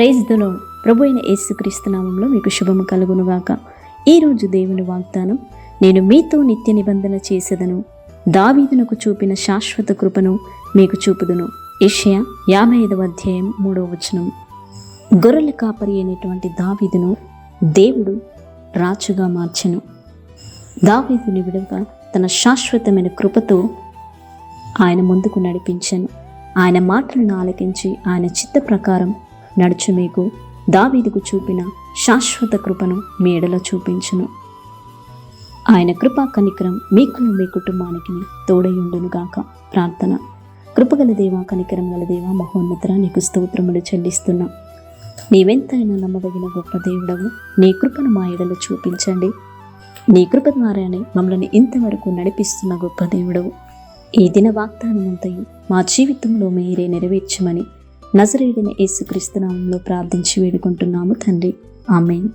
Praise the lord. ప్రభు అయిన యేసుక్రీస్తు నామములో మీకు శుభము కలుగునుగాక. ఈరోజు దేవుని వాగ్దానం, నేను మీతో నిత్య నిబంధన చేసేదను, దావీదునకు చూపిన శాశ్వత కృపను మీకు చూపుదును. యెషయా 55వ అధ్యాయం 3వ వచనం. గొర్రెల కాపరి అయినటువంటి దావీదును దేవుడు రాజుగా మార్చెను. దావీదుని విడుగా తన శాశ్వతమైన కృపతో ఆయన ముందుకు నడిపించెను. ఆయన మాటలను ఆలకించి ఆయన చిత్త ప్రకారం నడుచు మీకు దావీదుకు చూపిన శాశ్వత కృపను మీ ఎడల చూపించును. ఆయన కృపా కనికరం మీకును మీ కుటుంబానికి తోడయుండునుగాక. ప్రార్థన. కృపగల దేవా, కనికరం గల దేవా, మహోన్నతరా, నీకు స్తోత్రములు చెల్లిస్తున్నా. నీవెంతైనా నమ్మదగిన గొప్ప దేవుడవు. నీ కృపను మా ఎడల చూపించండి. నీ కృప ద్వారానే మమ్మల్ని ఇంతవరకు నడిపిస్తున్న గొప్ప దేవుడవు. ఈ దిన వాగ్దానమంతయు మా జీవితంలో మీరే నెరవేర్చమని నజరేయుడైన యేసుక్రీస్తు నామములో ప్రార్థించి వేడుకుంటున్నాము తండ్రి. ఆమేన్.